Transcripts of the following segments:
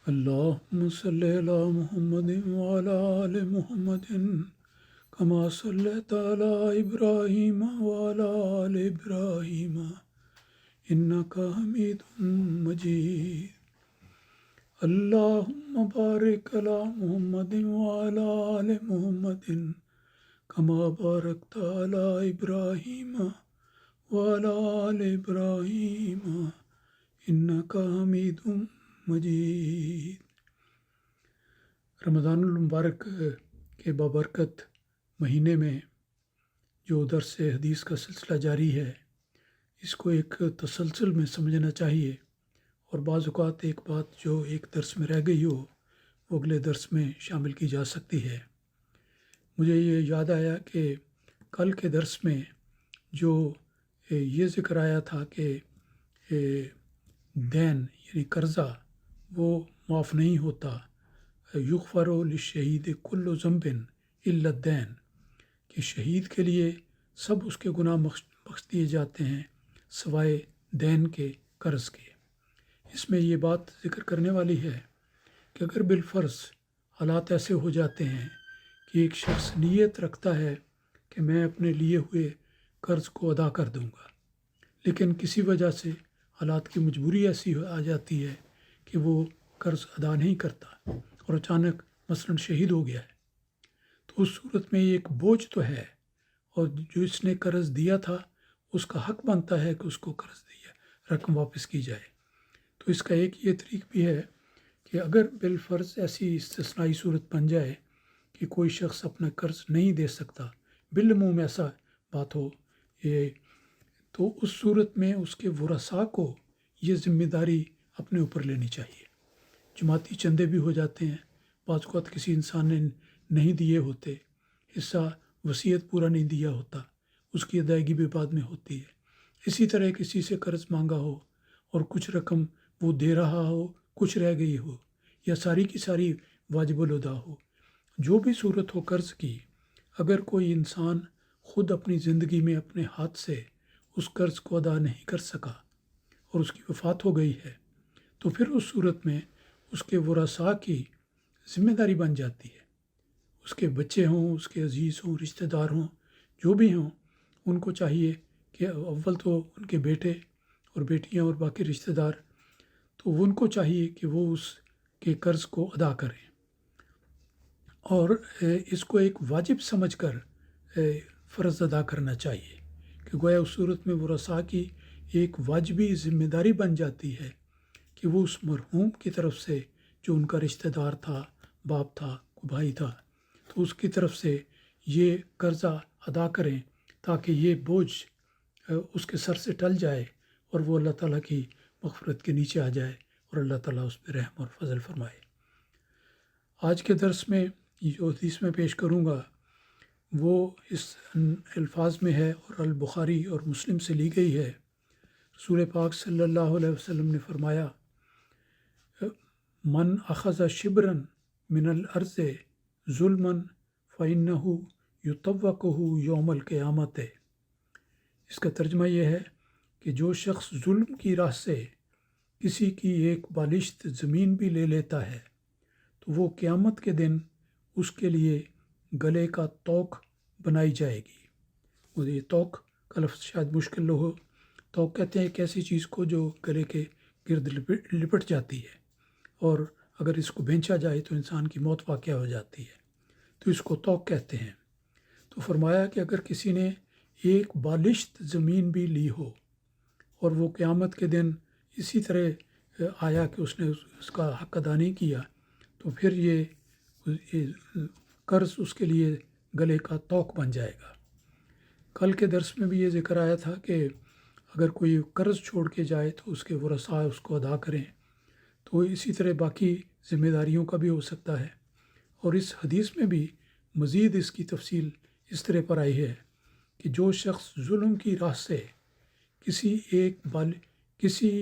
اللهم صل على محمد وعلى آل محمد كما صليت على إبراهيم وعلى آل إبراهيم إنك حميد مجيد. اللهم بارك على محمد وعلى آل محمد كما باركت على إبراهيم وعلى آل إبراهيم إنك حميد مجید. رمضان المبارک کے بابرکت مہینے میں جو درس حدیث کا سلسلہ جاری ہے، اس کو ایک تسلسل میں سمجھنا چاہیے، اور بعض اوقات ایک بات جو ایک درس میں رہ گئی ہو وہ اگلے درس میں شامل کی جا سکتی ہے. مجھے یہ یاد آیا کہ کل کے درس میں جو یہ ذکر آیا تھا کہ دین یعنی قرضہ وہ معاف نہیں ہوتا. یغفر للشہید کل ذنب الا الدین، کہ شہید کے لیے سب اس کے گناہ بخش دیے جاتے ہیں سوائے دین کے، قرض کے. اس میں یہ بات ذکر کرنے والی ہے کہ اگر بالفرض حالات ایسے ہو جاتے ہیں کہ ایک شخص نیت رکھتا ہے کہ میں اپنے لیے ہوئے قرض کو ادا کر دوں گا، لیکن کسی وجہ سے حالات کی مجبوری ایسی آ جاتی ہے کہ وہ قرض ادا نہیں کرتا اور اچانک مثلاً شہید ہو گیا ہے، تو اس صورت میں یہ ایک بوجھ تو ہے، اور جو اس نے قرض دیا تھا اس کا حق بنتا ہے کہ اس کو قرض دیا رقم واپس کی جائے. تو اس کا ایک یہ طریق بھی ہے کہ اگر بالفرض ایسی استثنائی صورت بن جائے کہ کوئی شخص اپنا قرض نہیں دے سکتا، بالعموم ایسا بات ہو، تو اس صورت میں اس کے ورثاء کو یہ ذمہ داری اپنے اوپر لینی چاہیے. جماعتی چندے بھی ہو جاتے ہیں، بعض اوقات کسی انسان نے نہیں دیے ہوتے، حصہ وصیت پورا نہیں دیا ہوتا، اس کی ادائیگی بھی بعد میں ہوتی ہے. اسی طرح کسی سے قرض مانگا ہو اور کچھ رقم وہ دے رہا ہو، کچھ رہ گئی ہو، یا ساری کی ساری واجب الادا ہو، جو بھی صورت ہو قرض کی، اگر کوئی انسان خود اپنی زندگی میں اپنے ہاتھ سے اس قرض کو ادا نہیں کر سکا اور اس کی وفات ہو گئی ہے، تو پھر اس صورت میں اس کے ورثاء کی ذمہ داری بن جاتی ہے. اس کے بچے ہوں، اس کے عزیز ہوں، رشتہ دار ہوں، جو بھی ہوں، ان کو چاہیے کہ اول تو ان کے بیٹے اور بیٹیاں اور باقی رشتہ دار، تو ان کو چاہیے کہ وہ اس کے قرض کو ادا کریں، اور اس کو ایک واجب سمجھ کر فرض ادا کرنا چاہیے، کہ گویا اس صورت میں ورثاء کی ایک واجبی ذمہ داری بن جاتی ہے کہ وہ اس مرحوم کی طرف سے جو ان کا رشتہ دار تھا، باپ تھا، بھائی تھا، تو اس کی طرف سے یہ قرضہ ادا کریں تاکہ یہ بوجھ اس کے سر سے ٹل جائے اور وہ اللہ تعالیٰ کی مغفرت کے نیچے آ جائے اور اللہ تعالیٰ اس پہ رحم اور فضل فرمائے. آج کے درس میں جو حدیث میں پیش کروں گا وہ اس الفاظ میں ہے اور البخاری اور مسلم سے لی گئی ہے. رسول پاک صلی اللہ علیہ وسلم نے فرمایا، من اخذ شبرا من الارض ظلما فإنه یطوقہ یوم القیامت. اس کا ترجمہ یہ ہے کہ جو شخص ظلم کی راہ سے کسی کی ایک بالشت زمین بھی لے لیتا ہے تو وہ قیامت کے دن اس کے لیے گلے کا توق بنائی جائے گی. مجھے یہ توق کا لفظ شاید مشکل ہو. توق کہتے ہیں ایک ایسی چیز کو جو گلے کے گرد لپٹ جاتی ہے، اور اگر اس کو بھینچا جائے تو انسان کی موت واقع ہو جاتی ہے، تو اس کو توق کہتے ہیں. تو فرمایا کہ اگر کسی نے ایک بالشت زمین بھی لی ہو اور وہ قیامت کے دن اسی طرح آیا کہ اس نے اس کا حق ادا نہیں کیا، تو پھر یہ قرض اس کے لیے گلے کا توق بن جائے گا. کل کے درس میں بھی یہ ذکر آیا تھا کہ اگر کوئی قرض چھوڑ کے جائے تو اس کے ورثاء اس کو ادا کریں، تو اسی طرح باقی ذمہ داریوں کا بھی ہو سکتا ہے. اور اس حدیث میں بھی مزید اس کی تفصیل اس طرح پر آئی ہے کہ جو شخص ظلم کی راہ سے کسی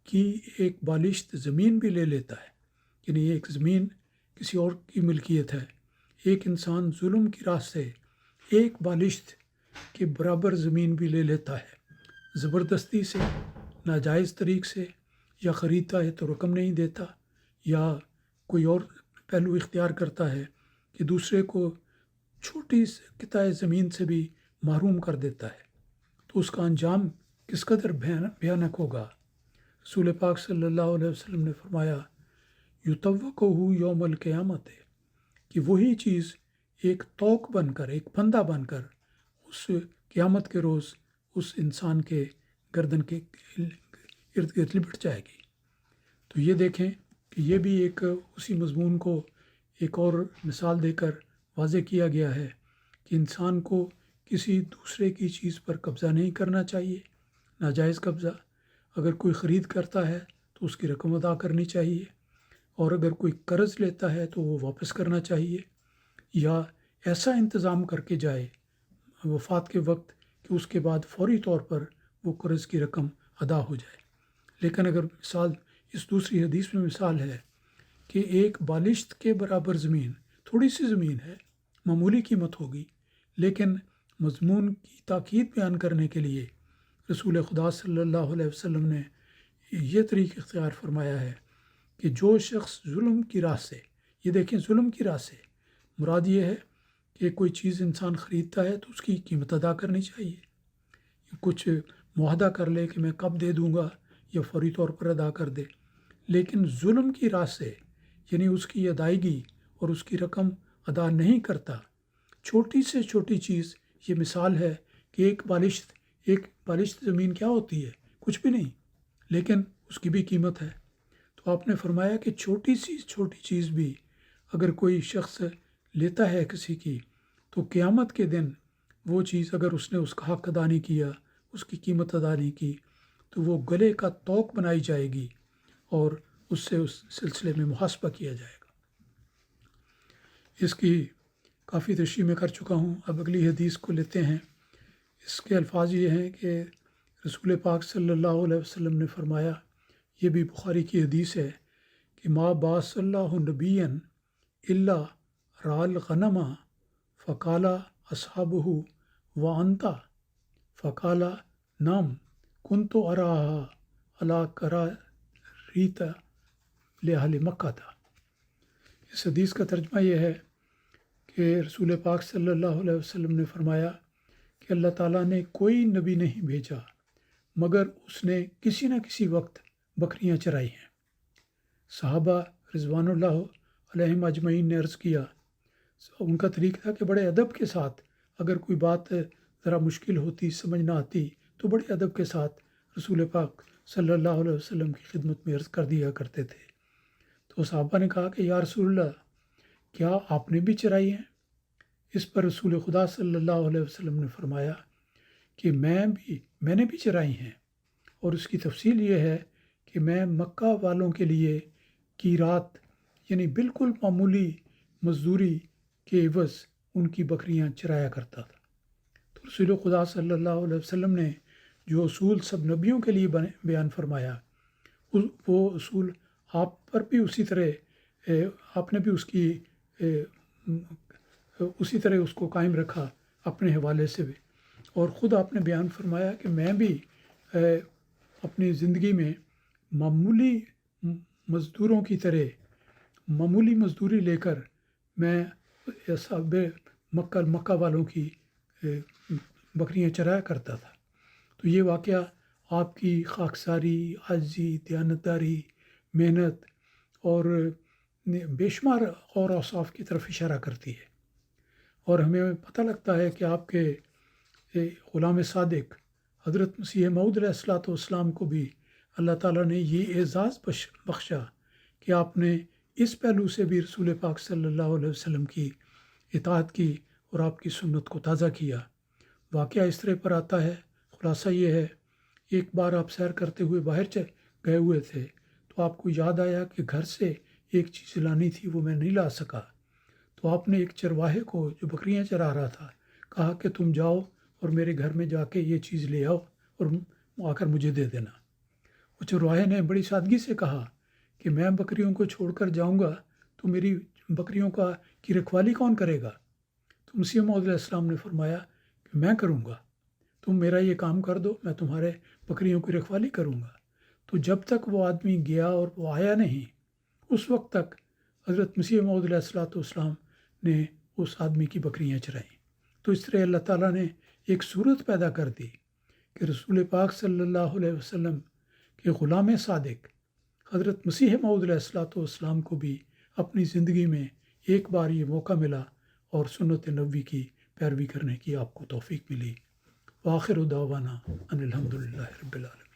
کی ایک بالشت زمین بھی لے لیتا ہے، یعنی ایک زمین کسی اور کی ملکیت ہے، ایک انسان ظلم کی راہ سے ایک بالشت کے برابر زمین بھی لے لیتا ہے، زبردستی سے، ناجائز طریق سے، یا خریدتا ہے تو رقم نہیں دیتا، یا کوئی اور پہلو اختیار کرتا ہے کہ دوسرے کو چھوٹی قطع زمین سے بھی محروم کر دیتا ہے، تو اس کا انجام کس قدر بھیانک ہوگا۔ رسول پاک صلی اللہ علیہ وسلم نے فرمایا، یطوقہ یوم القیامت، کہ وہی چیز ایک توق بن کر، ایک پھندا بن کر اس قیامت کے روز اس انسان کے گردن کے ارد گرد لپٹ جائے گی۔ تو یہ دیکھیں کہ یہ بھی ایک اسی مضمون کو ایک اور مثال دے کر واضح کیا گیا ہے کہ انسان کو کسی دوسرے کی چیز پر قبضہ نہیں کرنا چاہیے، ناجائز قبضہ۔ اگر کوئی خرید کرتا ہے تو اس کی رقم ادا کرنی چاہیے، اور اگر کوئی قرض لیتا ہے تو وہ واپس کرنا چاہیے، یا ایسا انتظام کر کے جائے وفات کے وقت کہ اس کے بعد فوری طور پر وہ قرض کی رقم ادا ہو جائے۔ لیکن اگر مثال اس دوسری حدیث میں مثال ہے کہ ایک بالشت کے برابر زمین، تھوڑی سی زمین ہے، معمولی قیمت ہوگی، لیکن مضمون کی تاکید بیان کرنے کے لیے رسول خدا صلی اللہ علیہ وسلم نے یہ طریق اختیار فرمایا ہے کہ جو شخص ظلم کی راہ سے، یہ دیکھیں ظلم کی راہ سے مراد یہ ہے کہ کوئی چیز انسان خریدتا ہے تو اس کی قیمت ادا کرنی چاہیے، کچھ معاہدہ کر لے کہ میں کب دے دوں گا یا فوری طور پر ادا کر دے، لیکن ظلم کی راہ سے یعنی اس کی ادائیگی اور اس کی رقم ادا نہیں کرتا، چھوٹی سے چھوٹی چیز، یہ مثال ہے کہ ایک بالشت زمین کیا ہوتی ہے؟ کچھ بھی نہیں، لیکن اس کی بھی قیمت ہے۔ تو آپ نے فرمایا کہ چھوٹی چیز بھی اگر کوئی شخص لیتا ہے کسی کی، تو قیامت کے دن وہ چیز اگر اس نے اس کا حق ادا نہیں کیا، اس کی قیمت ادا نہیں کی، تو وہ گلے کا توق بنائی جائے گی اور اس سے اس سلسلے میں محاسبہ کیا جائے گا۔ اس کی کافی تشریح میں کر چکا ہوں، اب اگلی حدیث کو لیتے ہیں۔ اس کے الفاظ یہ ہیں کہ رسول پاک صلی اللہ علیہ وسلم نے فرمایا، یہ بھی بخاری کی حدیث ہے کہ ما بعث اللہ نبیا الا رعى الغنم فقال اصحابہ وانت فقال نعم كنت اراها على کراریت لأہل مکہ تھا۔ اس حدیث کا ترجمہ یہ ہے کہ رسول پاک صلی اللہ علیہ وسلم نے فرمایا کہ اللہ تعالیٰ نے کوئی نبی نہیں بھیجا مگر اس نے کسی نہ کسی وقت بکریاں چرائی ہیں۔ صحابہ رضوان اللہ علیہم اجمعین نے عرض کیا، ان کا طریقہ تھا کہ بڑے ادب کے ساتھ اگر کوئی بات ذرا مشکل ہوتی، سمجھ نہ آتی، تو بڑے ادب کے ساتھ رسول پاک صلی اللہ علیہ وسلم کی خدمت میں عرض کر دیا کرتے تھے۔ تو صحابہ نے کہا کہ یا رسول اللہ، کیا آپ نے بھی چرائی ہیں؟ اس پر رسول خدا صلی اللہ علیہ وسلم نے فرمایا کہ میں نے بھی چرائی ہیں، اور اس کی تفصیل یہ ہے کہ میں مکہ والوں کے لیے قیرات یعنی بالکل معمولی مزدوری کے عوض ان کی بکریاں چرایا کرتا تھا۔ تو رسول خدا صلی اللہ علیہ وسلم نے جو اصول سب نبیوں کے لیے بیان فرمایا، وہ اصول آپ پر بھی اسی طرح آپ نے بھی اسی طرح اس کو قائم رکھا اپنے حوالے سے بھی، اور خود آپ نے بیان فرمایا کہ میں بھی اپنی زندگی میں معمولی مزدوروں کی طرح معمولی مزدوری لے کر میں اصحاب مکہ والوں کی بکریاں چرایا کرتا تھا۔ تو یہ واقعہ آپ کی خاکساری، عاجزی، دیانتداری، محنت اور بے شمار اور اوصاف کی طرف اشارہ کرتی ہے، اور ہمیں پتہ لگتا ہے کہ آپ کے غلام صادق حضرت مسیح موعود علیہ الصلوۃ والسلام کو بھی اللہ تعالیٰ نے یہ اعزاز بخشا کہ آپ نے اس پہلو سے بھی رسول پاک صلی اللہ علیہ وسلم کی اطاعت کی اور آپ کی سنت کو تازہ کیا۔ واقعہ اس طرح پر آتا ہے، خلاصہ یہ ہے، ایک بار آپ سیر کرتے ہوئے باہر گئے ہوئے تھے، تو آپ کو یاد آیا کہ گھر سے ایک چیز لانی تھی، وہ میں نہیں لا سکا۔ تو آپ نے ایک چرواہے کو جو بکریاں چرا رہا تھا کہا کہ تم جاؤ اور میرے گھر میں جا کے یہ چیز لے آؤ اور آ کر مجھے دے دینا۔ وہ چرواہے نے بڑی سادگی سے کہا کہ میں بکریوں کو چھوڑ کر جاؤں گا تو میری بکریوں کی رکھوالی کون کرے گا؟ تو مسیح موعود علیہ السلام نے فرمایا کہ میں کروں گا، تم میرا یہ کام کر دو، میں تمہارے بکریوں کی رکھوالی کروں گا۔ تو جب تک وہ آدمی گیا اور وہ آیا نہیں، اس وقت تک حضرت مسیح موعود علیہ الصلوۃ والسلام نے اس آدمی کی بکریاں چرائیں۔ تو اس طرح اللہ تعالیٰ نے ایک صورت پیدا کر دی کہ رسول پاک صلی اللہ علیہ وسلم کے غلام صادق حضرت مسیح موعود علیہ الصلوۃ والسلام کو بھی اپنی زندگی میں ایک بار یہ موقع ملا اور سنت نبوی کی پیروی کرنے کی آپ کو توفیق ملی۔ وآخر دعوانا ان الحمد للہ رب العالمین۔